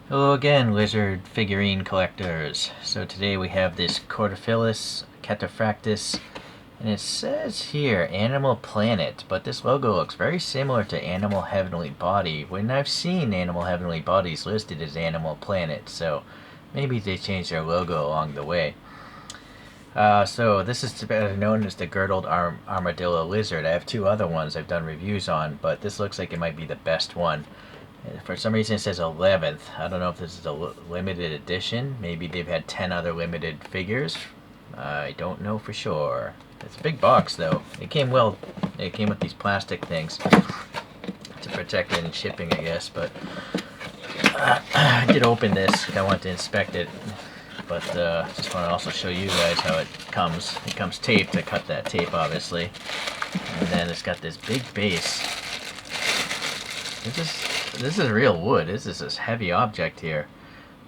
Hello again, lizard figurine collectors. So today we have this Cordophilus cataphractus, and it says here Animal Planet, but this logo looks very similar to Animal Heavenly Body when I've seen Animal Heavenly Bodies listed as Animal Planet, so maybe they changed their logo along the way. So this is better known as the Girdled Armadillo Lizard. I have two other ones I've done reviews on, but this looks like it might be the best one. For some reason it says 11th. I don't know if this is a limited edition. Maybe they've had 10 other limited figures. I don't know for sure. It's a big box though. It came with these plastic things to protect it in shipping, I guess, but I did open this. I want to inspect it, but just want to also show you guys how it comes. It comes taped. I cut that tape, obviously, and then it's got this big base. This is real wood. This is this heavy object here.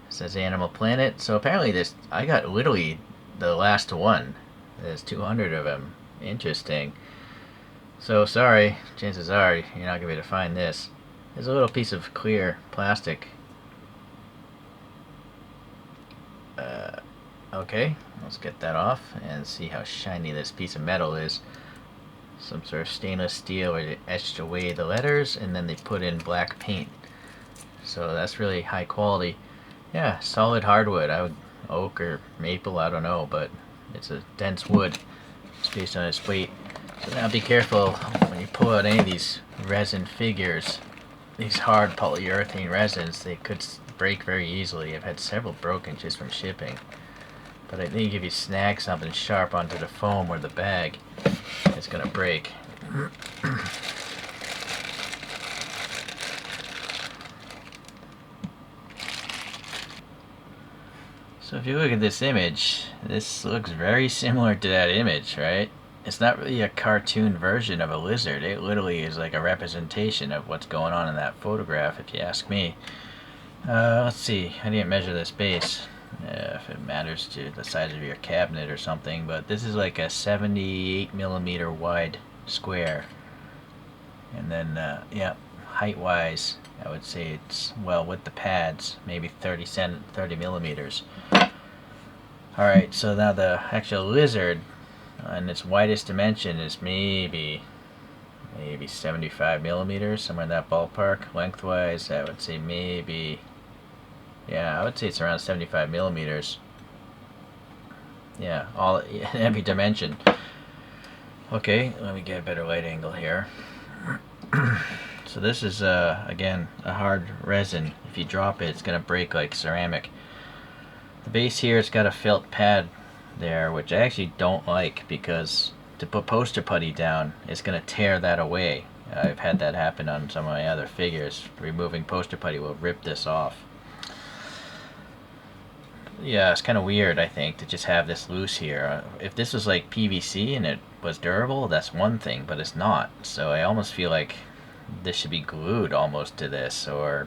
It says Animal Planet. So apparently I got literally the last one. There's 200 of them. Interesting. So sorry, chances are you're not going to be able to find this. There's a little piece of clear plastic. Okay, let's get that off and see how shiny this piece of metal is. Some sort of stainless steel where they etched away the letters and then they put in black paint. So that's really high quality. Yeah, solid hardwood. Oak or maple, I don't know, but it's a dense wood. It's based on its weight. So now be careful when you pull out any of these resin figures. These hard polyurethane resins, they could break very easily. I've had several broken just from shipping. But I think if you snag something sharp onto the foam or the bag, it's gonna break. So if you look at this image, this looks very similar to that image, right? It's not really a cartoon version of a lizard. It literally is like a representation of what's going on in that photograph, if you ask me. Let's see, I didn't measure this base. If it matters to the size of your cabinet or something, but this is like a 78 millimeter wide square, and then yeah, height wise I would say it's, well, with the pads, maybe 30 millimeters. Alright, so now the actual lizard on its widest dimension is maybe 75 millimeters, somewhere in that ballpark. Lengthwise I would say maybe, yeah, I would say it's around 75 millimeters. Yeah, all every dimension. Okay, let me get a better light angle here. So this is again a hard resin. If you drop it, it's gonna break like ceramic. The base here, it's got a felt pad there, which I actually don't like because to put poster putty down, it's gonna tear that away. I've had that happen on some of my other figures. Removing poster putty will rip this off. Yeah, it's kind of weird, I think, to just have this loose here. If this was like PVC and it was durable, that's one thing, but it's not. So I almost feel like this should be glued almost to this, or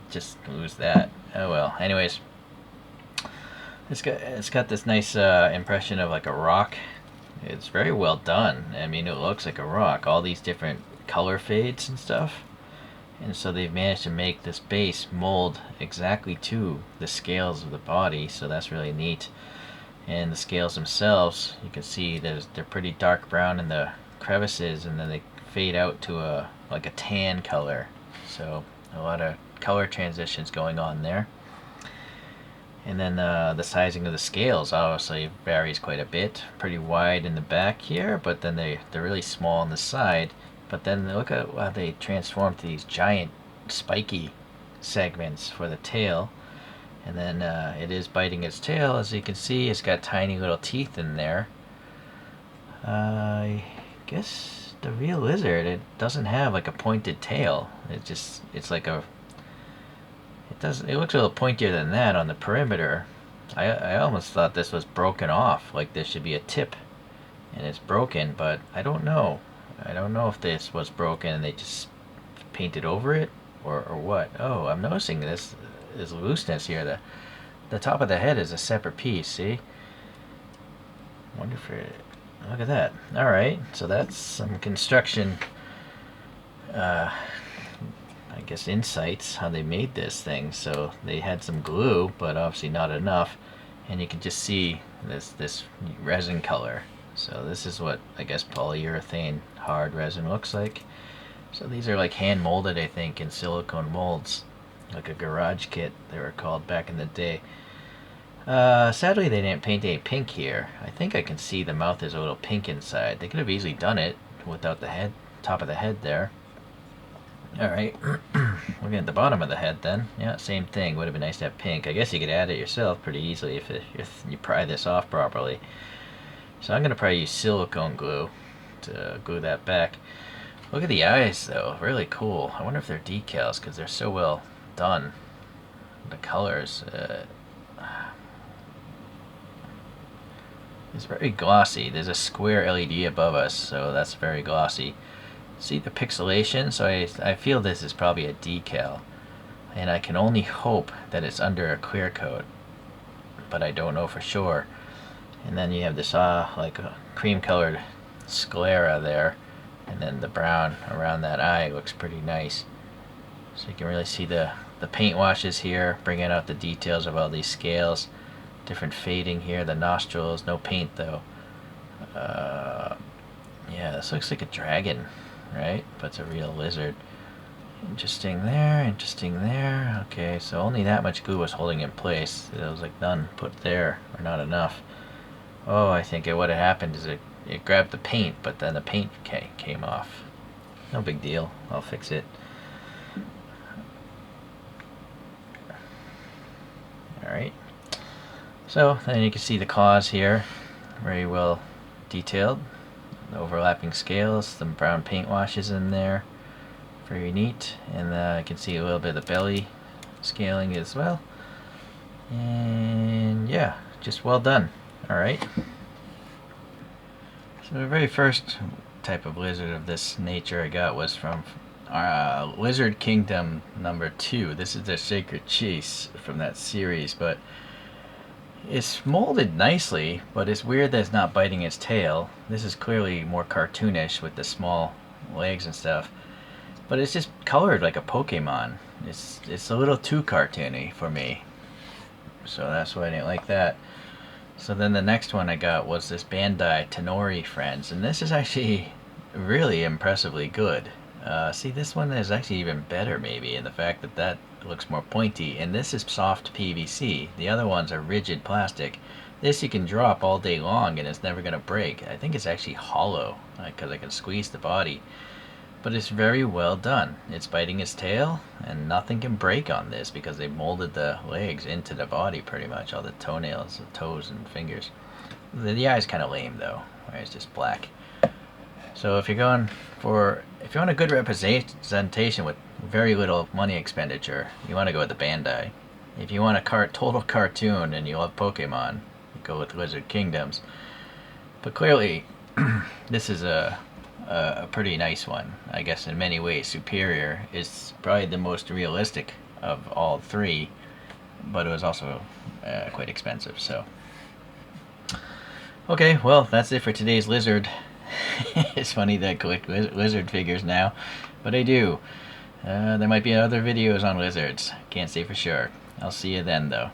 just lose that. Oh well. Anyways, it's got this nice impression of like a rock. It's very well done. I mean, it looks like a rock. All these different color fades and stuff. And so they've managed to make this base mold exactly to the scales of the body, so that's really neat. And the scales themselves, you can see they're pretty dark brown in the crevices, and then they fade out to a like a tan color. So a lot of color transitions going on there. And then the sizing of the scales obviously varies quite a bit. Pretty wide in the back here, but then they're really small on the side. But then look at how they transform to these giant spiky segments for the tail. And then it is biting its tail. As you can see, it's got tiny little teeth in there. I guess the real lizard, it doesn't have like a pointed tail. It's like a, it looks a little pointier than that on the perimeter. I almost thought this was broken off, like there should be a tip and it's broken, but I don't know. I don't know if this was broken and they just painted over it or what. Oh, I'm noticing this looseness here. The top of the head is a separate piece, see? Wonder if it, look at that. Alright, so that's some construction, I guess, insights how they made this thing. So they had some glue, but obviously not enough. And you can just see this resin color. So this is what, I guess, polyurethane hard resin looks like. So these are like hand molded, I think, in silicone molds, like a garage kit they were called back in the day. Sadly they didn't paint any pink here. I think I can see the mouth is a little pink inside. They could have easily done it without the head, top of the head there. Alright, looking at the bottom of the head then. Yeah, same thing. Would have been nice to have pink. I guess you could add it yourself pretty easily if you pry this off properly. So I'm going to probably use silicone glue to glue that back. Look at the eyes though, really cool. I wonder if they're decals because they're so well done. The colors, it's very glossy. There's a square LED above us, so that's very glossy. See the pixelation? So I feel this is probably a decal, and I can only hope that it's under a clear coat, but I don't know for sure. And then you have this like a cream colored sclera there, and then the brown around that eye looks pretty nice. So you can really see the paint washes here, bringing out the details of all these scales. Different fading here, the nostrils, no paint though. Yeah, this looks like a dragon, right? But it's a real lizard. Interesting there, interesting there. Okay, so only that much glue was holding in place. It was like none put there, or not enough. Oh, I think what had happened is it grabbed the paint, but then the paint came off. No big deal, I'll fix it. Alright. So then you can see the claws here, very well detailed. The overlapping scales, some brown paint washes in there, very neat. And I can see a little bit of the belly scaling as well. And yeah, just well done. Alright. So the very first type of lizard of this nature I got was from Lizard Kingdom number 2. This is the Sacred Chase from that series, but it's molded nicely, but it's weird that it's not biting its tail. This is clearly more cartoonish with the small legs and stuff, but it's just colored like a Pokemon. It's a little too cartoony for me, so that's why I didn't like that. So then the next one I got was this Bandai Tenori Friends, and this is actually really impressively good. See, this one is actually even better maybe in the fact that looks more pointy, and this is soft PVC. The other ones are rigid plastic. This you can drop all day long and it's never going to break. I think it's actually hollow because I can squeeze the body, but it's very well done. It's biting its tail and nothing can break on this because they molded the legs into the body pretty much, all the toenails, the toes and fingers. The eye's kind of lame though, right? It's just black. So if you want a good representation with very little money expenditure, you want to go with the Bandai. If you want a total cartoon and you love Pokemon, you go with Lizard Kingdoms. But clearly, this is a pretty nice one. I guess in many ways superior. It's probably the most realistic of all three, but it was also quite expensive. So, okay, well that's it for today's lizard. It's funny that I collect lizard figures now, but I do. There might be other videos on lizards. Can't say for sure. I'll see you then, though.